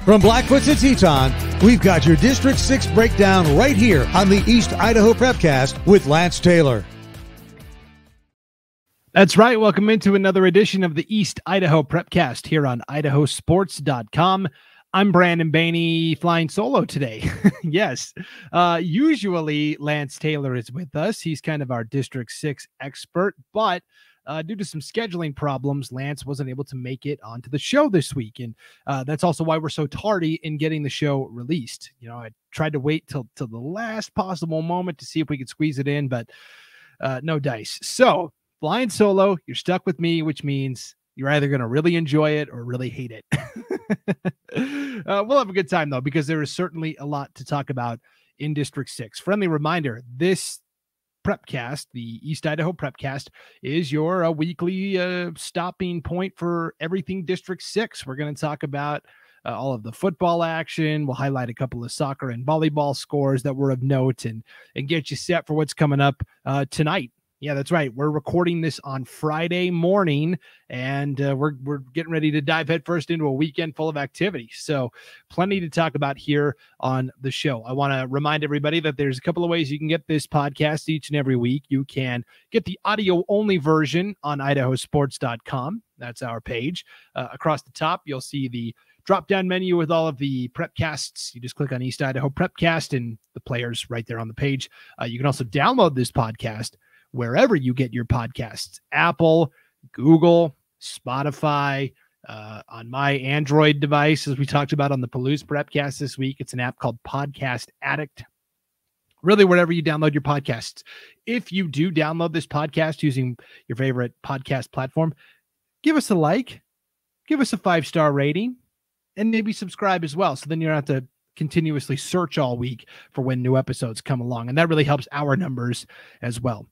From Blackfoot to Teton, we've got your District 6 breakdown right here on the East Idaho Prepcast with Lance Taylor. That's right. Welcome into another edition of the East Idaho Prepcast here on IdahoSports.com. I'm Brandon Baney, flying solo today. Yes. Usually Lance Taylor is with us. He's kind of our District 6 expert, but due to some scheduling problems, Lance wasn't able to make it onto the show this week. And that's also why we're so tardy in getting the show released. You know, I tried to wait till the last possible moment to see if we could squeeze it in, but no dice. So flying solo, you're stuck with me, which means you're either going to really enjoy it or really hate it. We'll have a good time, though, because there is certainly a lot to talk about in District 6. Friendly reminder, this Prepcast, the East Idaho Prepcast, is your weekly stopping point for everything District 6. We're going to talk about all of the football action. We'll highlight a couple of soccer and volleyball scores that were of note and get you set for what's coming up tonight. Yeah, that's right. We're recording this on Friday morning, and we're getting ready to dive headfirst into a weekend full of activity. So plenty to talk about here on the show. I want to remind everybody that there's a couple of ways you can get this podcast each and every week. You can get the audio-only version on IdahoSports.com. That's our page. Across the top, you'll see the drop-down menu with all of the Prepcasts. You just click on East Idaho Prepcast, and the player's right there on the page. You can also download this podcast wherever you get your podcasts, Apple, Google, Spotify, on my Android device, as we talked about on the Palouse Prepcast this week. It's an app called Podcast Addict. Really, wherever you download your podcasts. If you do download this podcast using your favorite podcast platform, give us a like, give us a 5-star rating, and maybe subscribe as well. So then you don't have to continuously search all week for when new episodes come along. And that really helps our numbers as well.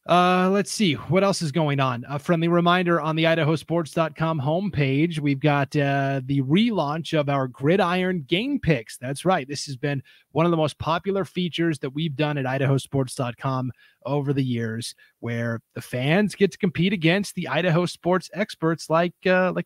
Let's see what else is going on. A friendly reminder on the IdahoSports.com homepage. We've got the relaunch of our Gridiron Game Picks. That's right. This has been one of the most popular features that we've done at IdahoSports.com over the years, where the fans get to compete against the Idaho sports experts like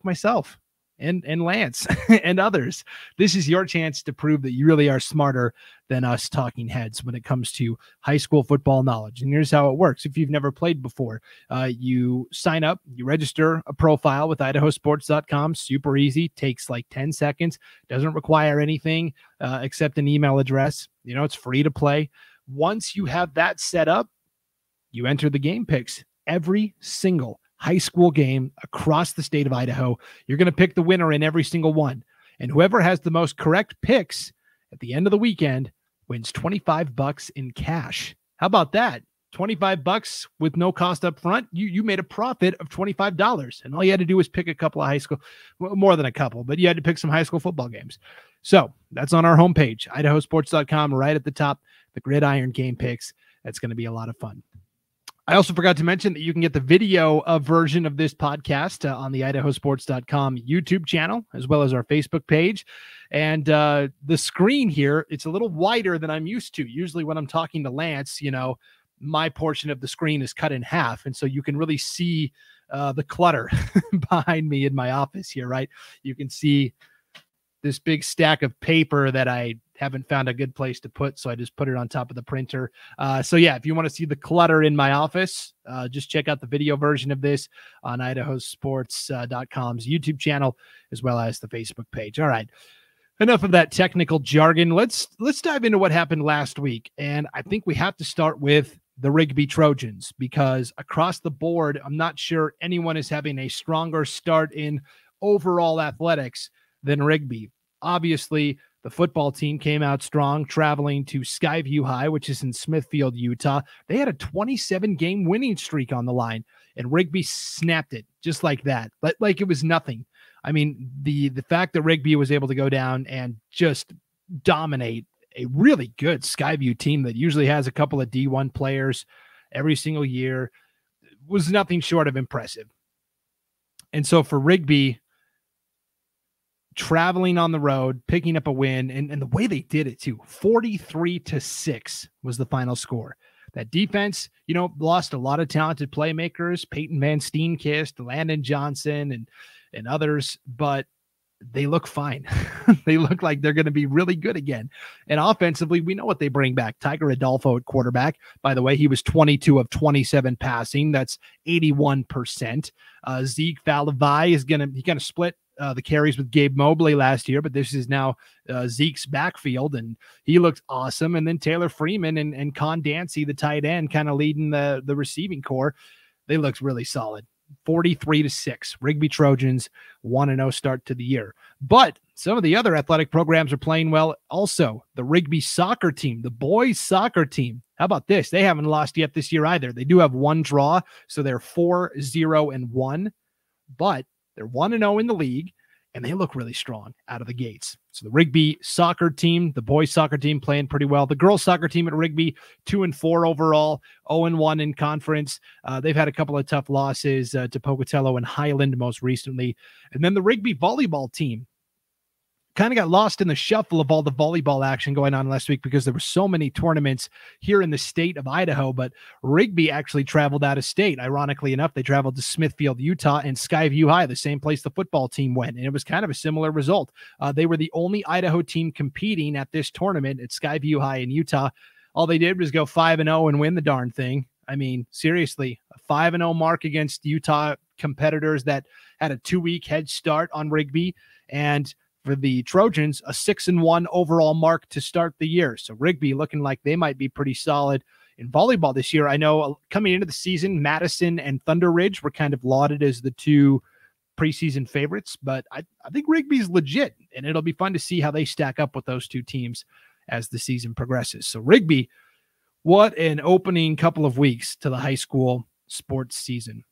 myself and Lance and others. This is your chance to prove that you really are smarter than us talking heads when it comes to high school football knowledge. And here's how it works. If you've never played before, you sign up, you register a profile with IdahoSports.com. Super easy. Takes like 10 seconds. Doesn't require anything except an email address. You know, it's free to play. Once you have that set up, you enter the game picks. Every single high school game across the state of Idaho. You're going to pick the winner in every single one. And whoever has the most correct picks at the end of the weekend wins $25 in cash. How about that? $25 with no cost up front. You made a profit of $25. And all you had to do was pick a couple of high school, well, more than a couple, but you had to pick some high school football games. So that's on our homepage, IdahoSports.com, right at the top, the Gridiron Game Picks. That's going to be a lot of fun. I also forgot to mention that you can get the video version of this podcast on the IdahoSports.com YouTube channel, as well as our Facebook page. And the screen here, it's a little wider than I'm used to. Usually when I'm talking to Lance, you know, my portion of the screen is cut in half. And so you can really see the clutter behind me in my office here, right? You can see this big stack of paper that I haven't found a good place to put, so I just put it on top of the printer. So yeah, if you want to see the clutter in my office, just check out the video version of this on IdahoSports.com's YouTube channel, as well as the Facebook page. All right, enough of that technical jargon. Let's dive into what happened last week, and I think we have to start with the Rigby Trojans, because across the board, I'm not sure anyone is having a stronger start in overall athletics than Rigby. Obviously, the football team came out strong, traveling to Rigby High, which is in Smithfield, Utah. They had a 27-game winning streak on the line, and Rigby snapped it just like that, like it was nothing. I mean, the fact that Rigby was able to go down and just dominate a really good Skyview team that usually has a couple of D1 players every single year was nothing short of impressive. And so for Rigby, traveling on the road, picking up a win, and the way they did it too, 43-6 was the final score. That defense, you know, lost a lot of talented playmakers, Peyton Van Steenkist, Landon Johnson, and others, but they look fine. They look like they're going to be really good again. And offensively, we know what they bring back. Tiger Adolfo at quarterback. By the way, he was 22 of 27 passing. That's 81%. Zeke Falavai is going to, he kind of split the carries with Gabe Mobley last year, but this is now Zeke's backfield, and he looks awesome. And then Taylor Freeman and Con Dancy, the tight end, kind of leading the receiving core. They look really solid. 43-6. Rigby Trojans 1-0 start to the year. But some of the other athletic programs are playing well also. The Rigby soccer team, the boys soccer team. How about this? They haven't lost yet this year either. They do have one draw, so they're 4-0-1, but they're 1-0 in the league, and they look really strong out of the gates. So the Rigby soccer team, the boys soccer team playing pretty well. The girls soccer team at Rigby, 2-4 overall, 0-1 in conference. They've had a couple of tough losses to Pocatello and Highland most recently. And then the Rigby volleyball team kind of got lost in the shuffle of all the volleyball action going on last week because there were so many tournaments here in the state of Idaho, but Rigby actually traveled out of state. Ironically enough, they traveled to Smithfield, Utah, and Skyview High, the same place the football team went, and it was kind of a similar result. They were the only Idaho team competing at this tournament at Skyview High in Utah. All they did was go 5-0 and win the darn thing. I mean, seriously, a 5-0 mark against Utah competitors that had a 2-week head start on Rigby, and for the Trojans, a 6-1 overall mark to start the year. So Rigby looking like they might be pretty solid in volleyball this year. I know coming into the season, Madison and Thunder Ridge were kind of lauded as the two preseason favorites, but I think Rigby's legit, and it'll be fun to see how they stack up with those two teams as the season progresses. So Rigby, what an opening couple of weeks to the high school sports season.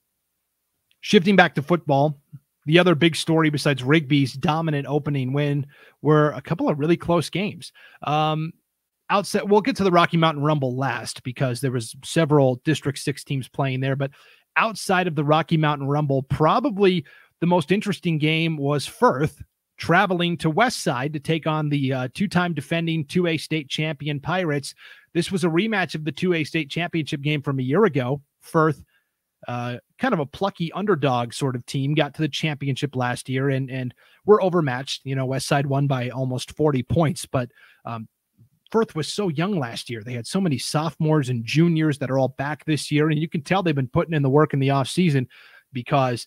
Shifting back to football, the other big story besides Rigby's dominant opening win were a couple of really close games. Outside, we'll get to the Rocky Mountain Rumble last because there was several District 6 teams playing there, but outside of the Rocky Mountain Rumble, probably the most interesting game was Firth traveling to Westside to take on the two-time defending 2A state champion Pirates. This was a rematch of the 2A state championship game from a year ago. Firth, kind of a plucky underdog sort of team, got to the championship last year and were overmatched. You know, Westside won by almost 40 points, but Firth was so young last year. They had so many sophomores and juniors that are all back this year, and you can tell they've been putting in the work in the offseason because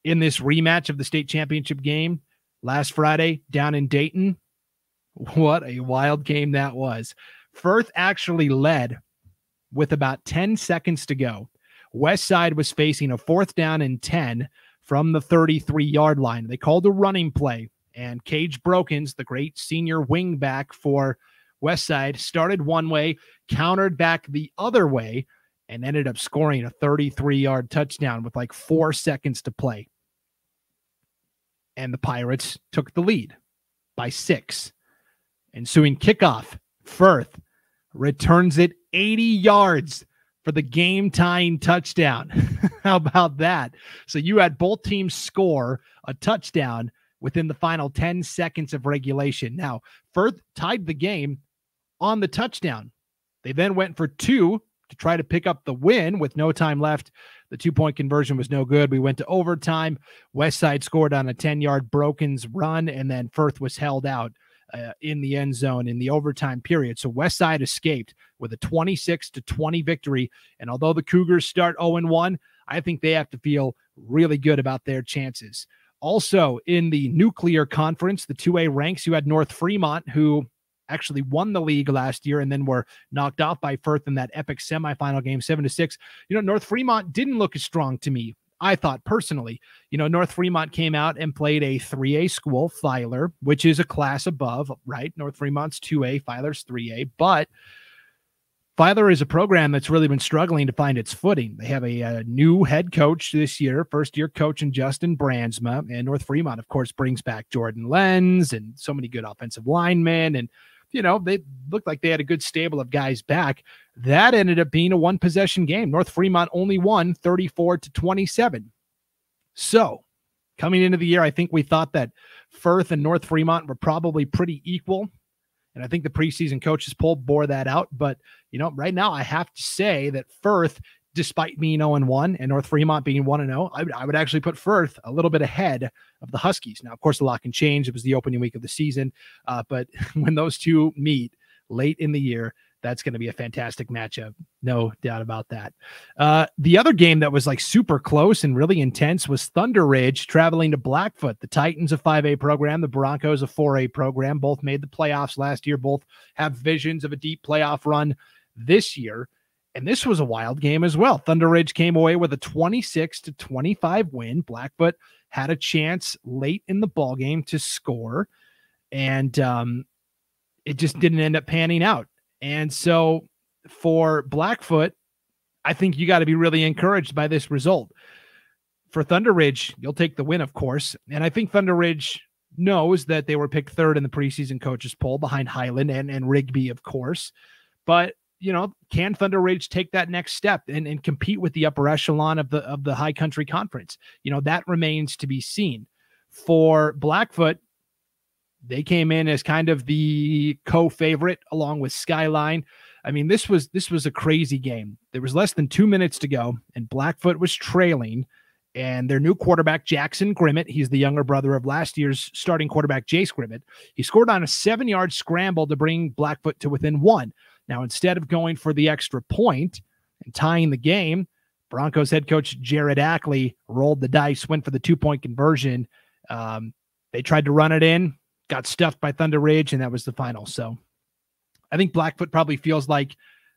in this rematch of the state championship game last Friday down in Dayton, what a wild game that was. Firth actually led with about 10 seconds to go. Westside was facing a 4th down and 10 from the 33-yard line. They called a running play, and Cage Brokens, the great senior wing back for Westside, started one way, countered back the other way, and ended up scoring a 33-yard touchdown with like 4 seconds to play. And the Pirates took the lead by 6. Ensuing kickoff, Firth returns it 80 yards for the game-tying touchdown. How about that? So you had both teams score a touchdown within the final 10 seconds of regulation. Now, Firth tied the game on the touchdown. They then went for 2 to try to pick up the win with no time left. The 2-point conversion was no good. We went to overtime. Westside scored on a 10-yard Brokens run, and then Firth was held out in the end zone in the overtime period. So Westside escaped with a 26-20 victory. And although the Cougars start 0-1, I think they have to feel really good about their chances. Also in the nuclear conference, the 2A ranks, you had North Fremont, who actually won the league last year and then were knocked off by Firth in that epic semifinal game, 7-6. You know, North Fremont didn't look as strong to me, I thought personally. You know, North Fremont came out and played a 3A school, Filer, which is a class above, right? North Fremont's 2A, Filer's 3A, but Filer is a program that's really been struggling to find its footing. They have a new head coach this year, first-year coach in Justin Brandsma, and North Fremont, of course, brings back Jordan Lenz and so many good offensive linemen, and you know, they looked like they had a good stable of guys back. That ended up being a one-possession game. North Fremont only won 34-27. So coming into the year, I think we thought that Firth and North Fremont were probably pretty equal. And I think the preseason coaches poll bore that out. But, you know, right now I have to say that Firth despite being 0-1 and North Fremont being 1-0, I would actually put Firth a little bit ahead of the Huskies. Now, of course, a lot can change. It was the opening week of the season, but when those two meet late in the year, that's going to be a fantastic matchup. No doubt about that. The other game that was like super close and really intense was Thunder Ridge traveling to Blackfoot. The Titans, a 5A program, the Broncos, a 4A program, both made the playoffs last year, both have visions of a deep playoff run this year. And this was a wild game as well. Thunder Ridge came away with a 26-25 win. Blackfoot had a chance late in the ball game to score, and it just didn't end up panning out. And so for Blackfoot, I think you got to be really encouraged by this result. For Thunder Ridge, you'll take the win, of course. And I think Thunder Ridge knows that they were picked third in the preseason coaches poll behind Highland and Rigby, of course. But, you know, can Thunder Ridge take that next step and compete with the upper echelon of the High Country Conference? You know, that remains to be seen. For Blackfoot, they came in as kind of the co-favorite along with Skyline. I mean, this was a crazy game. There was less than 2 minutes to go, and Blackfoot was trailing. And their new quarterback, Jackson Grimmett, he's the younger brother of last year's starting quarterback, Jace Grimmett. He scored on a 7-yard scramble to bring Blackfoot to within 1. Now, instead of going for the extra point and tying the game, Broncos head coach Jared Ackley rolled the dice, went for the 2-point conversion. They tried to run it in, got stuffed by Thunder Ridge, and that was the final. So I think Blackfoot probably feels like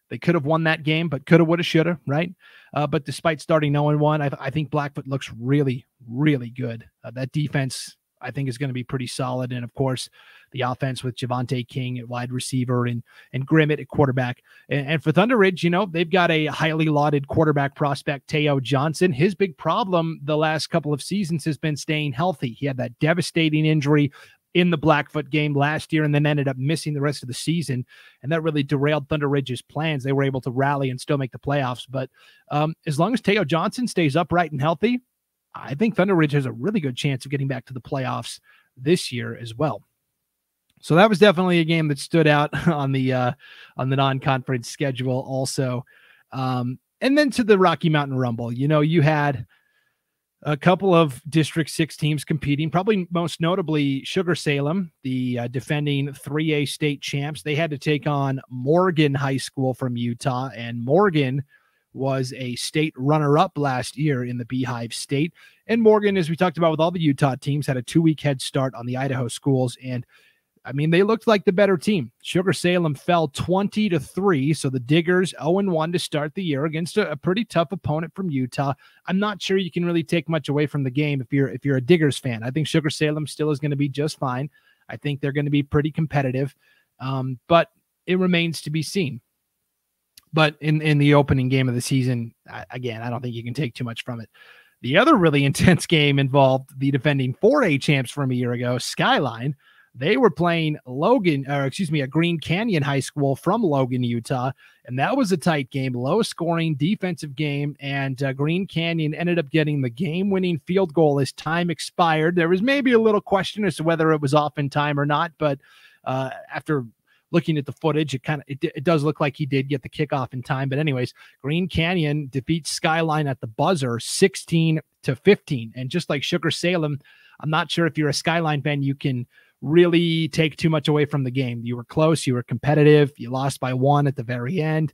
they could have won that game, but coulda, woulda, shoulda, right? But despite starting 0-1, I think Blackfoot looks really, really good. That defense, I think, is going to be pretty solid. And, of course, the offense with Javante King at wide receiver and Grimmett at quarterback. And for Thunder Ridge, you know, they've got a highly lauded quarterback prospect, Teo Johnson. His big problem the last couple of seasons has been staying healthy. He had that devastating injury in the Blackfoot game last year and then ended up missing the rest of the season. And that really derailed Thunder Ridge's plans. They were able to rally and still make the playoffs. But as long as Teo Johnson stays upright and healthy, I think Thunder Ridge has a really good chance of getting back to the playoffs this year as well. So that was definitely a game that stood out on the non-conference schedule also. And then to the Rocky Mountain Rumble, you know, you had a couple of District 6 teams competing, probably most notably Sugar Salem, the defending 3A state champs. They had to take on Morgan High School from Utah, and Morgan was a state runner-up last year in the Beehive State. And Morgan, as we talked about with all the Utah teams, had a 2-week head start on the Idaho schools, and I mean, they looked like the better team. Sugar Salem fell 20-3, so the Diggers 0-1 to start the year against a pretty tough opponent from Utah. I'm not sure you can really take much away from the game if you're a Diggers fan. I think Sugar Salem still is going to be just fine. I think they're going to be pretty competitive, but it remains to be seen. But in the opening game of the season, again, I don't think you can take too much from it. The other really intense game involved the defending 4A champs from a year ago, Skyline. They were playing a Green Canyon High School from Logan, Utah, and that was a tight game, low-scoring defensive game, and Green Canyon ended up getting the game-winning field goal as time expired. There was maybe a little question as to whether it was off in time or not, but after looking at the footage, it does look like he did get the kickoff in time. But anyways, Green Canyon defeats Skyline at the buzzer 16-15, and just like Sugar Salem, I'm not sure if you're a Skyline fan, you can really take too much away from the game. You were close, you were competitive, you lost by 1 at the very end.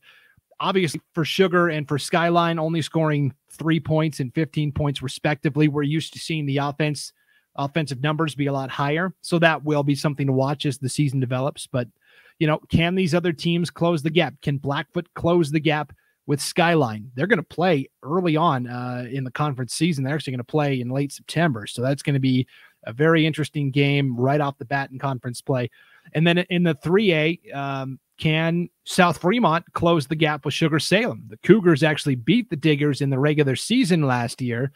Obviously, for Sugar and for Skyline, only scoring 3 points and 15 points respectively. We're used to seeing the offensive numbers be a lot higher, so that will be something to watch as the season develops. But, you know, can these other teams close the gap? Can Blackfoot close the gap with Skyline? They're going to play early on in the conference season. They're actually going to play in late September, so that's going to be a very interesting game right off the bat in conference play. And then in the 3A, can South Fremont close the gap with Sugar Salem? The Cougars actually beat the Diggers in the regular season last year.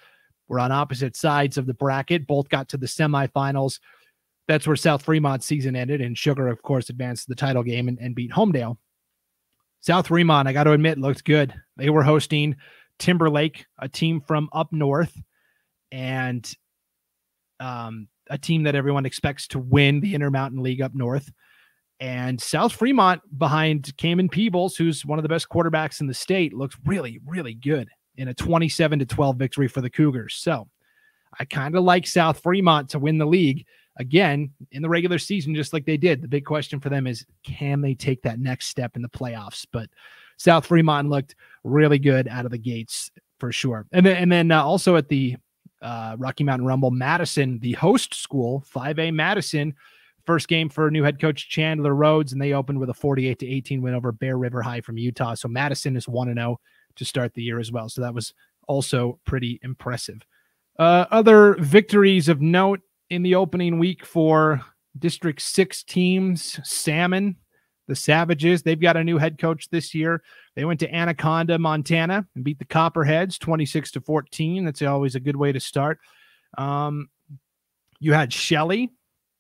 We're on opposite sides of the bracket. Both got to the semifinals. That's where South Fremont's season ended, and Sugar, of course, advanced to the title game and beat Homedale. South Fremont, I got to admit, looked good. They were hosting Timberlake, a team from up north, and a team that everyone expects to win the Intermountain League up north. And South Fremont behind Cayman Peebles, who's one of the best quarterbacks in the state, looks really, really good in a 27-12 victory for the Cougars. So I kind of like South Fremont to win the league again in the regular season, just like they did. The big question for them is, can they take that next step in the playoffs? But South Fremont looked really good out of the gates for sure. And then also at the Rocky Mountain Rumble, Madison, the host school, 5A Madison, first game for new head coach Chandler Rhodes, and they opened with a 48-18 win over Bear River High from Utah. So Madison is 1-0 to start the year as well. So that was also pretty impressive. Other victories of note in the opening week for District 6 teams: Salmon, the Savages. They've got a new head coach this year. They went to Anaconda, Montana, and beat the Copperheads 26-14. That's always a good way to start. You had Shelley,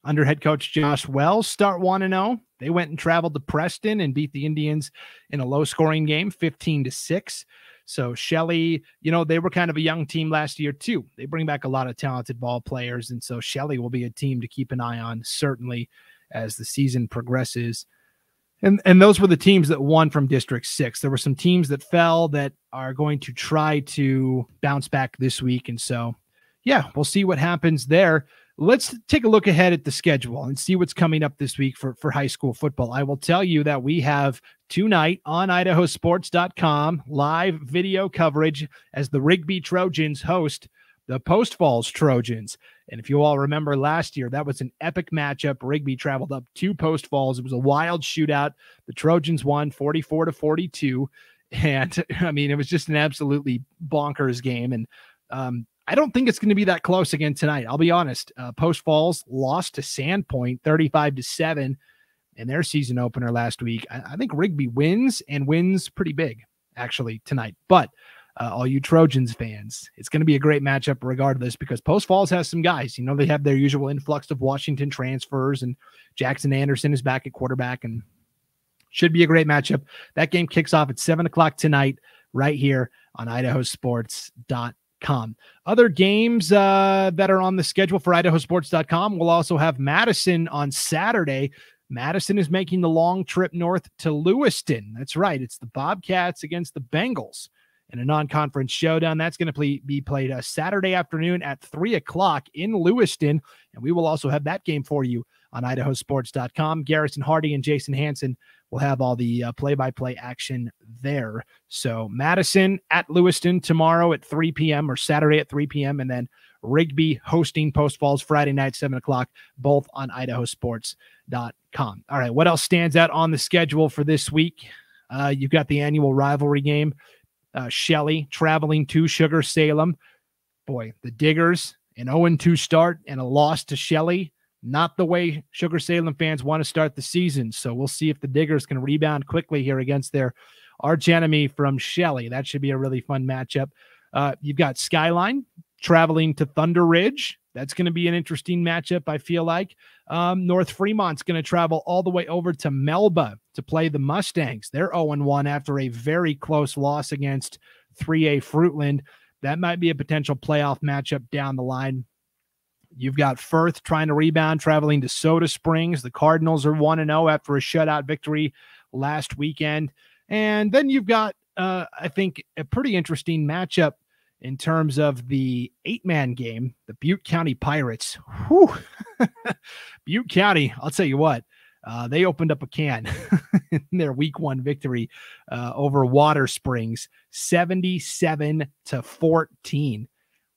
under head coach Josh Wells, start 1-0. They went and traveled to Preston and beat the Indians in a low-scoring game, 15-6. So Shelley, they were kind of a young team last year too. They bring back a lot of talented ball players, and so Shelley will be a team to keep an eye on, certainly, as the season progresses. And those were the teams that won from District 6. There were some teams that fell that are going to try to bounce back this week, and so, yeah, we'll see what happens there. Let's take a look ahead at the schedule and see what's coming up this week for high school football. I will tell you that we have tonight on IdahoSports.com live video coverage as the Rigby Trojans host the Post Falls Trojans. And if you all remember last year, that was an epic matchup. Rigby traveled up to Post Falls. It was a wild shootout. The Trojans won 44-42. And I mean, it was just an absolutely bonkers game. And I don't think it's going to be that close again tonight. I'll be honest. Post Falls lost to Sandpoint 35-7 in their season opener last week. I think Rigby wins and wins pretty big, actually, tonight. But all you Trojans fans, it's going to be a great matchup regardless, because Post Falls has some guys. They have their usual influx of Washington transfers, and Jackson Anderson is back at quarterback, and should be a great matchup. That game kicks off at 7 o'clock tonight right here on IdahoSports.com. Other games that are on the schedule for IdahoSports.com, we'll also have Madison on Saturday. Madison is making the long trip north to Lewiston. That's right. It's the Bobcats against the Bengals in a non-conference showdown. That's going to be played Saturday afternoon at 3 o'clock in Lewiston. And we will also have that game for you on IdahoSports.com. Garrison Hardy and Jason Hansen will have all the play-by-play action there. So Madison at Lewiston tomorrow at 3 p.m. or Saturday at 3 p.m. And then Rigby hosting Post Falls Friday night, 7 o'clock, both on IdahoSports.com. All right, what else stands out on the schedule for this week? You've got the annual rivalry game. Shelley traveling to Sugar Salem. Boy, the Diggers, an 0-2 start and a loss to Shelley. Not the way Sugar Salem fans want to start the season. So we'll see if the Diggers can rebound quickly here against their archenemy from Shelley. That should be a really fun matchup. You've got Skyline traveling to Thunder Ridge. That's going to be an interesting matchup, I feel like. North Fremont's going to travel all the way over to Melba to play the Mustangs. They're 0-1 after a very close loss against 3A Fruitland. That might be a potential playoff matchup down the line. You've got Firth trying to rebound, traveling to Soda Springs. The Cardinals are 1-0 after a shutout victory last weekend. And then you've got, I think, a pretty interesting matchup in terms of the 8-man game, the Butte County Pirates. Whew. Butte County, I'll tell you what, they opened up a can in their week 1 victory over Water Springs, 77-14.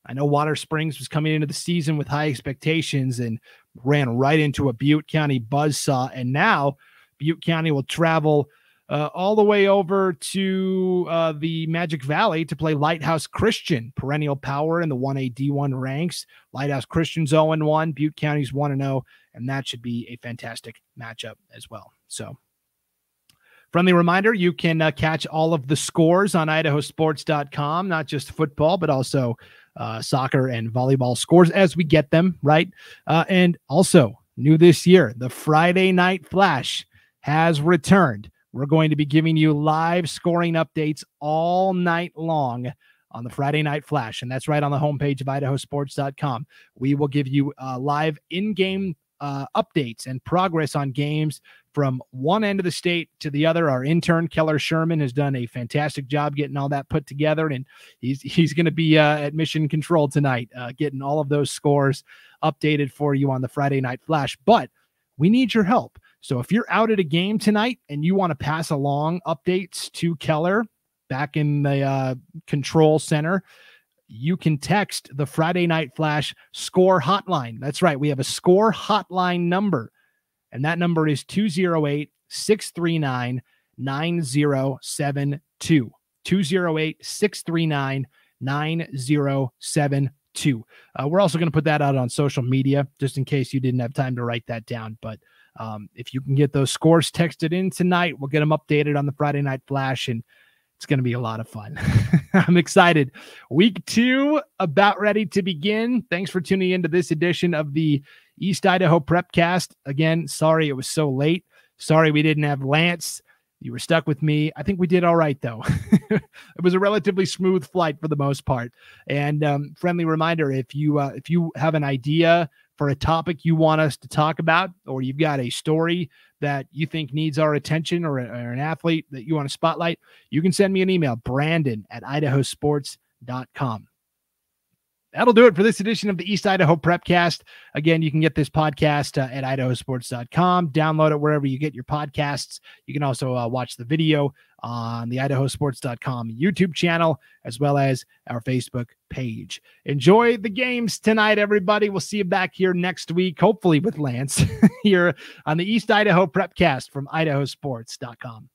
I know Water Springs was coming into the season with high expectations and ran right into a Butte County buzzsaw. And now Butte County will travel all the way over to the Magic Valley to play Lighthouse Christian, perennial power in the 1A D1 ranks. Lighthouse Christian's 0-1, Butte County's 1-0, and that should be a fantastic matchup as well. So, friendly reminder, you can catch all of the scores on IdahoSports.com, not just football, but also soccer and volleyball scores as we get them, right? And also, new this year, the Friday Night Flash has returned. We're going to be giving you live scoring updates all night long on the Friday Night Flash, and that's right on the homepage of IdahoSports.com. We will give you live in-game updates and progress on games from one end of the state to the other. Our intern, Keller Sherman, has done a fantastic job getting all that put together, and he's going to be at mission control tonight, getting all of those scores updated for you on the Friday Night Flash. But we need your help. So if you're out at a game tonight and you want to pass along updates to Keller back in the control center, you can text the Friday Night Flash score hotline. That's right. We have a score hotline number, and that number is 208-639-9072. 208-639-9072. We're also going to put that out on social media just in case you didn't have time to write that down. But if you can get those scores texted in tonight, we'll get them updated on the Friday Night Flash, and it's going to be a lot of fun. I'm excited. Week 2 about ready to begin. Thanks for tuning into this edition of the East Idaho Prepcast. Again, sorry it was so late. Sorry we didn't have Lance. You were stuck with me. I think we did all right, though. It was a relatively smooth flight for the most part. And friendly reminder, if you have an idea for a topic you want us to talk about, or you've got a story that you think needs our attention, or an athlete that you want to spotlight, you can send me an email, Brandon@IdahoSports.com. That'll do it for this edition of the East Idaho Prepcast. Again, you can get this podcast at IdahoSports.com. Download it wherever you get your podcasts. You can also watch the video on the IdahoSports.com YouTube channel, as well as our Facebook page. Enjoy the games tonight, everybody. We'll see you back here next week, hopefully with Lance, here on the East Idaho Prepcast from IdahoSports.com.